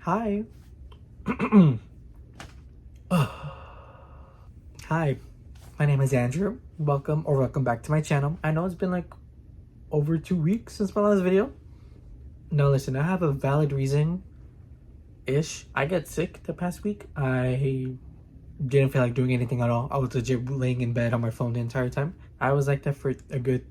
Hi. Hi, my name is Andrew. Welcome back to my channel. I know it's been like over 2 weeks since my last video. No, listen, I have a valid reason ish. I got sick the past week. I didn't feel like doing anything at all. I was legit laying in bed on my phone the entire time. I was like that for a good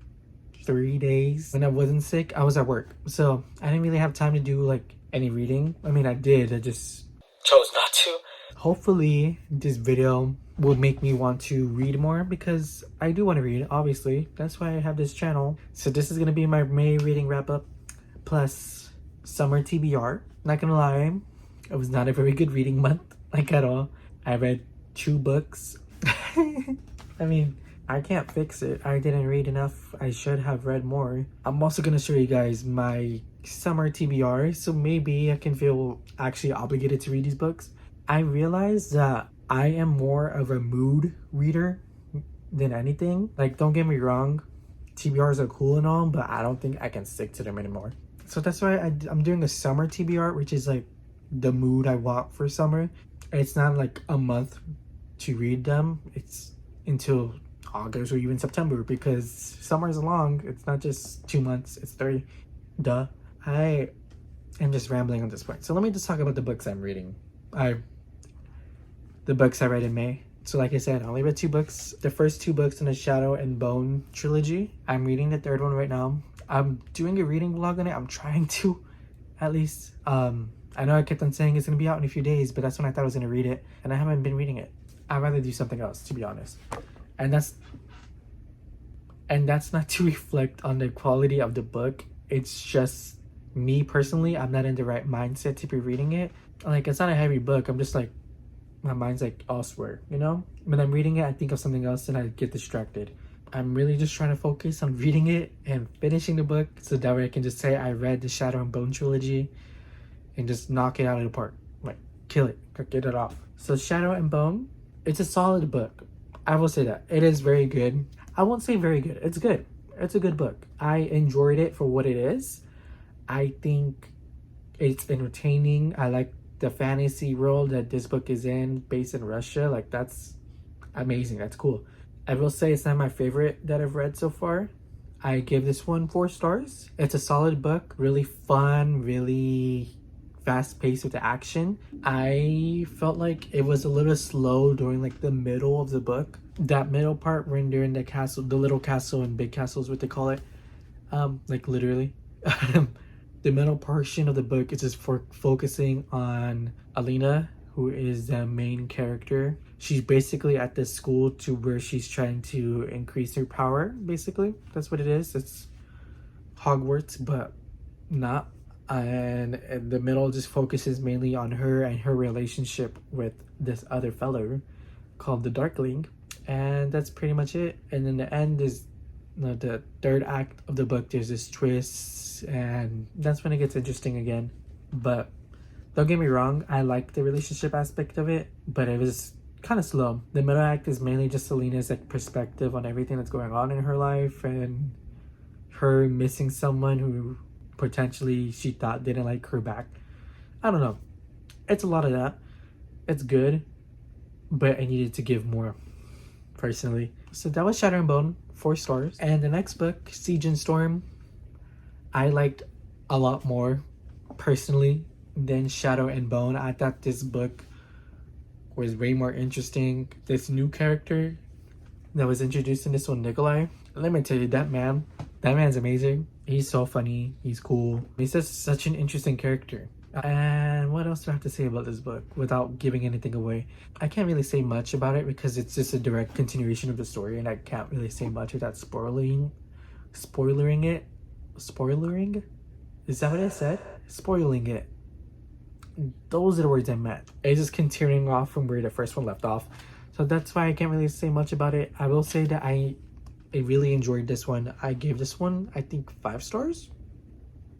3 days. When I wasn't sick, I was at work. So I didn't really have time to do like any reading. I mean, I did, I just chose not to. Hopefully this video will make me want to read more because I do want to read, obviously. That's why I have this channel. So this is going to be my May reading wrap up plus summer TBR. Not gonna lie, it was not a very good reading month, like at all. I read 2 books. I mean, I can't fix it. I didn't read enough. I should have read more. I'm also gonna show you guys my summer TBR, so maybe I can feel actually obligated to read these books. I realized that I am more of a mood reader than anything. Like, don't get me wrong, TBRs are cool and all, but I don't think I can stick to them anymore. So that's why I'm doing a summer TBR, which is like the mood I want for summer. It's not like a month to read them. It's until August or even September because summer is long. It's not just 2 months, it's 3. Duh. I am just rambling on this point. So let me just talk about the books I'm reading. The books I read in May. So like I said, I only read 2 books. The first 2 books in the Shadow and Bone trilogy. I'm reading the 3rd one right now. I'm doing a reading vlog on it. I'm trying to, at least. I know I kept on saying it's gonna be out in a few days, but that's when I thought I was gonna read it, and I haven't been reading it. I'd rather do something else, to be honest. And that's not to reflect on the quality of the book. It's just me personally, I'm not in the right mindset to be reading it. Like, it's not a heavy book. I'm just like, my mind's like elsewhere, you know? When I'm reading it, I think of something else and I get distracted. I'm really just trying to focus on reading it and finishing the book so that way I can just say I read the Shadow and Bone trilogy and just knock it out of the park. Like, kill it, get it off. So Shadow and Bone, it's a solid book. I will say that. It is very good. I won't say very good. It's good. It's a good book. I enjoyed it for what it is. I think it's entertaining. I like the fantasy world that this book is in, based in Russia. Like, that's amazing. That's cool. I will say it's not my favorite that I've read so far. I give this one 4 stars. It's a solid book. Really fun, really fast paced with the action. I felt like it was a little slow during like the middle of the book. That middle part when they're in the castle, the little castle and big castle is what they call it. Like literally. The middle portion of the book is just focusing on Alina, who is the main character. She's basically at this school to where she's trying to increase her power, basically. That's what it is. It's Hogwarts, but not. And the middle just focuses mainly on her and her relationship with this other fellow called the Darkling. And that's pretty much it. And then the end is the 3rd act of the book. There's this twist, and that's when it gets interesting again. But don't get me wrong, I like the relationship aspect of it, but it was kind of slow. The middle act is mainly just Selena's like perspective on everything that's going on in her life and her missing someone who potentially she thought didn't like her back. I don't know. It's a lot of that. It's good, but I needed to give more, personally. So that was Shadow and Bone, 4 stars. And the next book, Siege and Storm, I liked a lot more, personally, than Shadow and Bone. I thought this book was way more interesting. This new character that was introduced in this one, Nikolai, let me tell you, that man's amazing. He's so funny, he's cool, he's just such an interesting character. And what else do I have to say about this book without giving anything away? I can't really say much about it because it's just a direct continuation of the story, and I can't really say much without spoiling it. Spoilering? Is that what I said? Spoiling it. Those are the words I meant. It's just continuing off from where the first one left off. So that's why I can't really say much about it. I will say that I really enjoyed this one. I gave this one, I think, 5 stars.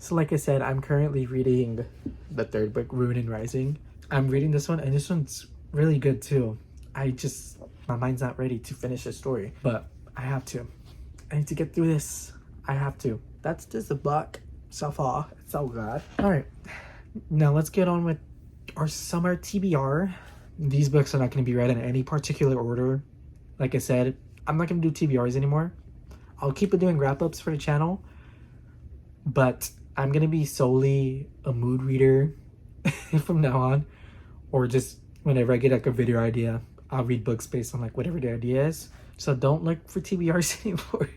So like I said, I'm currently reading the 3rd book, Ruin and Rising. I'm reading this one, and this one's really good too. My mind's not ready to finish the story, but I have to. I need to get through this. I have to. That's just a book so far. So good. All right, now let's get on with our summer TBR. These books are not going to be read in any particular order. Like I said, I'm not going to do TBRs anymore. I'll keep doing wrap-ups for the channel, but I'm going to be solely a mood reader from now on, or just whenever I get like a video idea, I'll read books based on like whatever the idea is. So don't look for TBRs anymore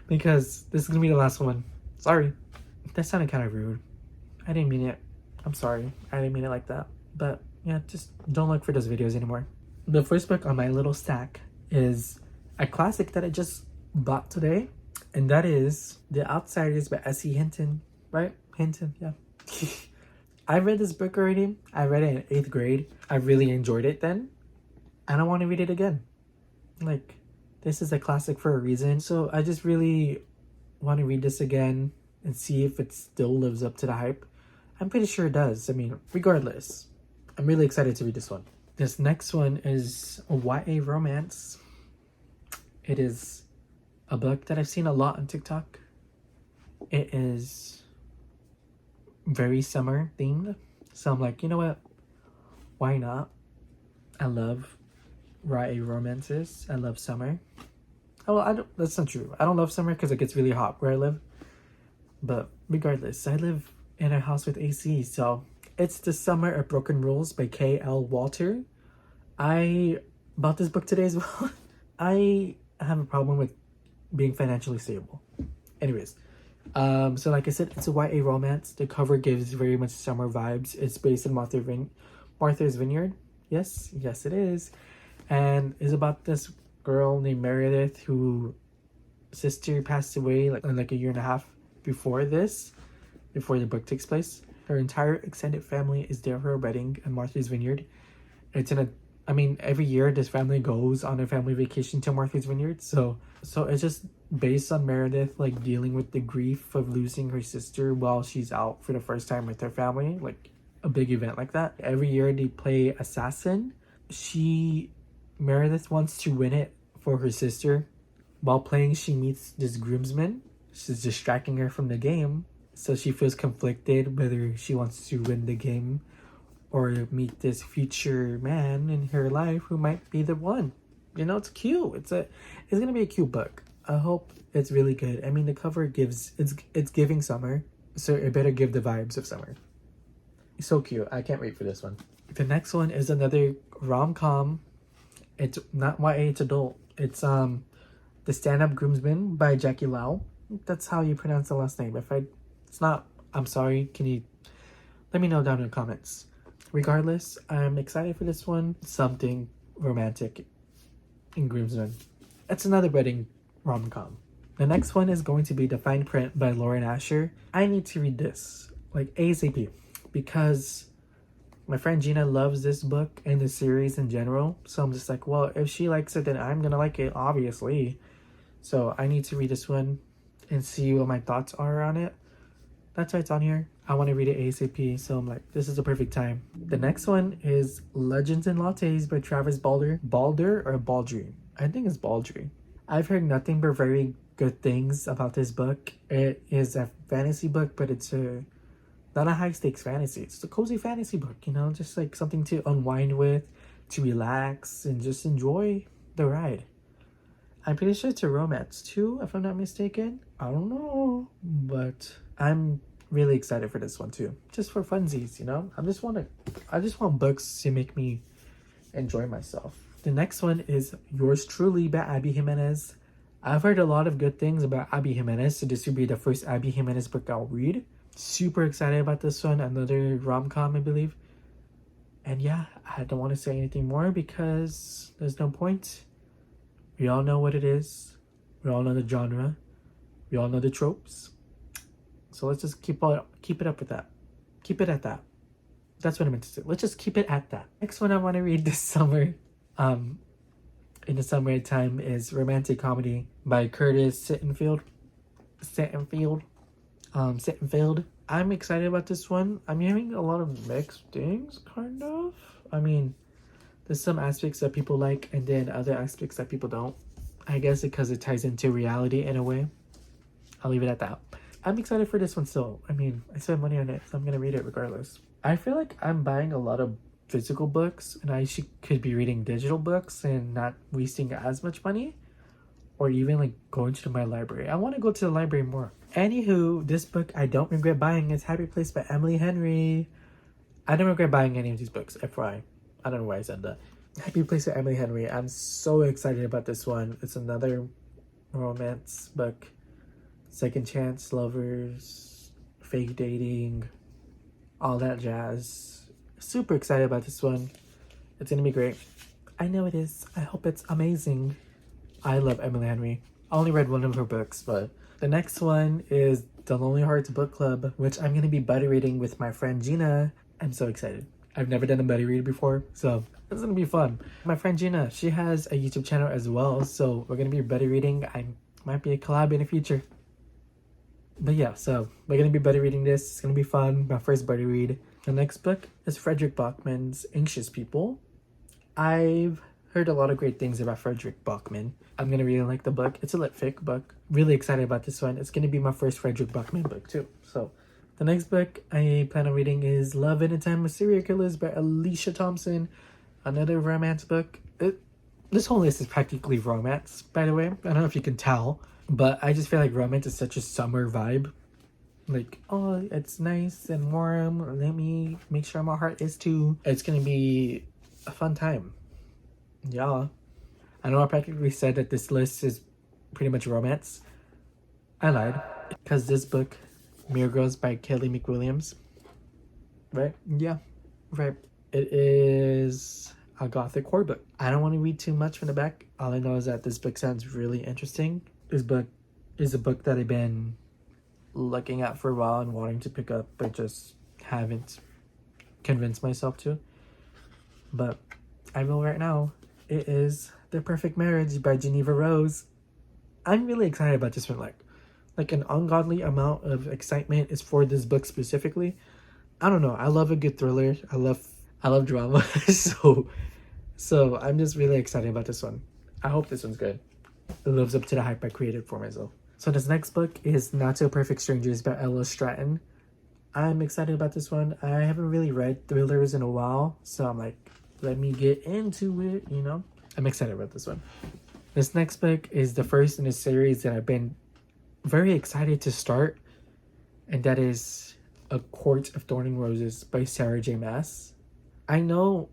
because this is going to be the last one. Sorry. That sounded kind of rude. I didn't mean it. I'm sorry. I didn't mean it like that. But yeah, just don't look for those videos anymore. The first book on my little stack is a classic that I just bought today, and that is The Outsiders by S.E. Hinton. Right? Hinton, yeah. I read this book already. I read it in 8th grade. I really enjoyed it then. And I want to read it again. Like, this is a classic for a reason. So I just really want to read this again and see if it still lives up to the hype. I'm pretty sure it does. I mean, regardless, I'm really excited to read this one. This next one is a YA romance. It is a book that I've seen a lot on TikTok. It is very summer themed. So I'm like, you know what? Why not? I love YA romances. I love summer. Oh, that's not true. I don't love summer because it gets really hot where I live. But regardless, I live in a house with AC, so it's The Summer of Broken Rules by K.L. Walter. I bought this book today as well. I have a problem with being financially stable. Anyways, so like I said, it's a YA romance. The cover gives very much summer vibes. It's based in Martha's Vineyard. Yes, it is. And it's about this girl named Meredith whose sister passed away like a year and a half before the book takes place. Her entire extended family is there for a wedding in Martha's Vineyard. Every year this family goes on a family vacation to Martha's Vineyard. So it's just based on Meredith like dealing with the grief of losing her sister while she's out for the first time with her family, like a big event like that. Every year they play assassin. Meredith wants to win it for her sister. While playing, she meets this groomsman. She's distracting her from the game. So she feels conflicted whether she wants to win the game or meet this future man in her life who might be the one. You know, it's cute. It's gonna be a cute book. I hope it's really good. I mean, the cover it's giving summer, so it better give the vibes of summer. It's so cute. I can't wait for this one. The next one is another rom-com. It's not YA, it's adult. It's The Stand-Up Groomsman by Jackie Lau. That's how you pronounce the last name. If it's not, I'm sorry. Can you let me know down in the comments? Regardless, I'm excited for this one. Something romantic in Groomsman. It's another wedding rom-com. The next one is going to be The Fine Print by Lauren Asher. I need to read this like ASAP because my friend Gina loves this book and the series in general. So I'm just like, well, if she likes it, then I'm gonna like it, obviously. So I need to read this one and see what my thoughts are on it. That's why it's on here. I want to read it ASAP, so I'm like, this is the perfect time. The next one is Legends and Lattes by Travis Balder. Balder or Baldry? I think it's Baldry. I've heard nothing but very good things about this book. It is a fantasy book, but it's not a high-stakes fantasy. It's a cozy fantasy book, you know, just like something to unwind with, to relax, and just enjoy the ride. I'm pretty sure it's a romance too, if I'm not mistaken. I don't know, but I'm really excited for this one too. Just for funsies, you know? I just want books to make me enjoy myself. The next one is Yours Truly by Abby Jimenez. I've heard a lot of good things about Abby Jimenez, so this will be the first Abby Jimenez book I'll read. Super excited about this one. Another rom-com, I believe. And yeah, I don't want to say anything more because there's no point. We all know what it is. We all know the genre. We all know the tropes. So let's just keep it up with that. Keep it at that. That's what I meant to say. Let's just keep it at that. Next one I want to read this summer, in the summertime, is Romantic Comedy by Curtis Sittenfeld. I'm excited about this one. I'm hearing a lot of mixed things, kind of. I mean, there's some aspects that people like and then other aspects that people don't. I guess because it ties into reality in a way. I'll leave it at that. I'm excited for this one still. I mean, I spent money on it, so I'm gonna read it regardless. I feel like I'm buying a lot of physical books and could be reading digital books and not wasting as much money, or even like going to my library. I want to go to the library more. Anywho, this book I don't regret buying is Happy Place by Emily Henry. I don't regret buying any of these books, FYI. I don't know why I said that. Happy Place by Emily Henry. I'm so excited about this one. It's another romance book. Second chance lovers, fake dating, all that jazz. Super excited about this one. It's gonna be great. I know it is. I hope it's amazing. I love Emily Henry. I only read one of her books, but the next one is The Lonely Hearts Book Club, which I'm gonna be buddy reading with my friend Gina. I'm so excited. I've never done a buddy read before, so it's gonna be fun. My friend Gina, she has a YouTube channel as well, so we're gonna be buddy reading. I might be a collab in the future. But yeah, so we're gonna be buddy reading this. It's gonna be fun. My first buddy read. The next book is Frederick Bachman's Anxious People. I've heard a lot of great things about Frederick Bachman. I'm gonna really like the book. It's a lit fic book. Really excited about this one. It's gonna be my first Frederick Bachman book too. So the next book I plan on reading is Love in a Time of Serial Killers by Alicia Thompson. Another romance book. This whole list is practically romance, by the way. I don't know if you can tell, but I just feel like romance is such a summer vibe. Like, oh, it's nice and warm. Let me make sure my heart is too. It's gonna be a fun time. Yeah. I know I practically said that this list is pretty much romance. I lied. Because this book, Mere Girls by Kelly McWilliams. Right? Yeah. Right. It is a gothic horror book. I don't want to read too much from the back. All I know is that this book sounds really interesting. This book is a book that I've been looking at for a while and wanting to pick up, but just haven't convinced myself to. But I will right now. It is The Perfect Marriage by Geneva Rose. I'm really excited about this one. Like an ungodly amount of excitement is for this book specifically. I don't know. I love a good thriller. I love drama. so I'm just really excited about this one. I hope this one's good. It lives up to the hype I created for myself. So this next book is Not So Perfect Strangers by Ella Stratton. I'm excited about this one. I haven't really read thrillers in a while, so I'm like, let me get into it, you know? I'm excited about this one. This next book is the first in a series that I've been very excited to start, and that is A Court of Thorns and Roses by Sarah J. Maas. I know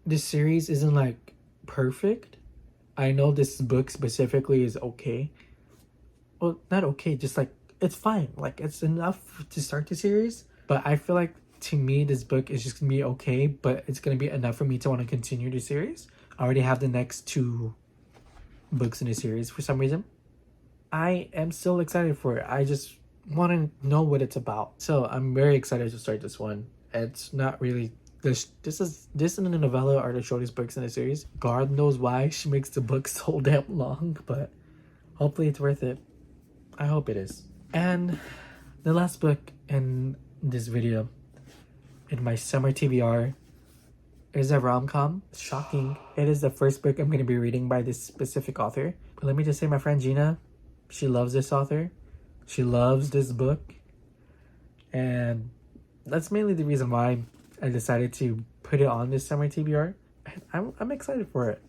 this series isn't like perfect. I know this book specifically is okay. Well, not okay, just like it's fine. Like it's enough to start the series. But I feel like to me this book is just gonna be okay, but it's gonna be enough for me to want to continue the series. I already have the next 2 books in the series for some reason. I am still excited for it. I just want to know what it's about. So I'm very excited to start this one. It's not really this isn't a novella or the shortest books in the series. God knows why she makes the book so damn long, but hopefully it's worth it. I hope it is. And the last book in this video, in my summer TBR, is a rom-com. Shocking. It is the first book I'm going to be reading by this specific author. But let me just say, my friend Gina, she loves this author. She loves this book. And that's mainly the reason why I decided to put it on this summer TBR. I'm excited for it.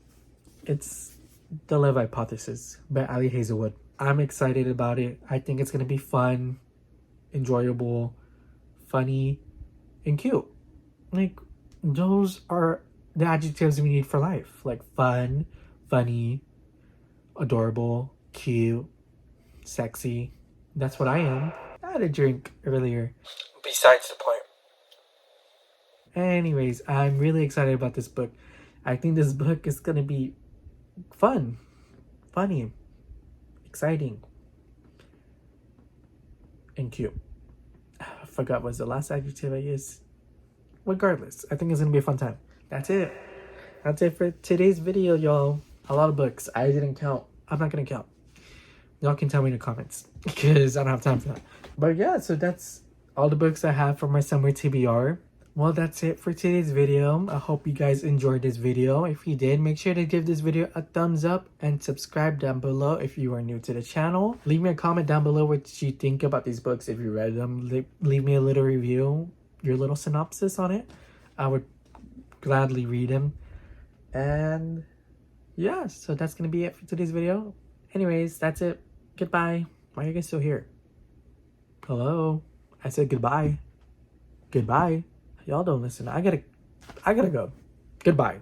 It's The Love Hypothesis by Ali Hazelwood. I'm excited about it. I think it's going to be fun, enjoyable, funny, and cute. Like, those are the adjectives we need for life. Like fun, funny, adorable, cute, sexy. That's what I am. I had a drink earlier. Besides the point. Anyways, I'm really excited about this book. I think this book is going to be fun, funny, exciting, and cute. I forgot what's the last adjective I used. Regardless, I think it's gonna be a fun time. That's it for today's video, y'all. A lot of books. I didn't count. I'm not gonna count. Y'all can tell me in the comments because I don't have time for that. But yeah, so that's all the books I have for my summer TBR. Well, that's it for today's video. I hope you guys enjoyed this video. If you did, make sure to give this video a thumbs up and subscribe down below if you are new to the channel. Leave me a comment down below what you think about these books if you read them. Leave me a little review. your little synopsis on it, I would gladly read them. And yeah, so that's gonna be it for today's video. Anyways, that's it. Goodbye. Why are you guys still here? Hello? I said goodbye. Goodbye. Y'all don't listen. I gotta go. Goodbye.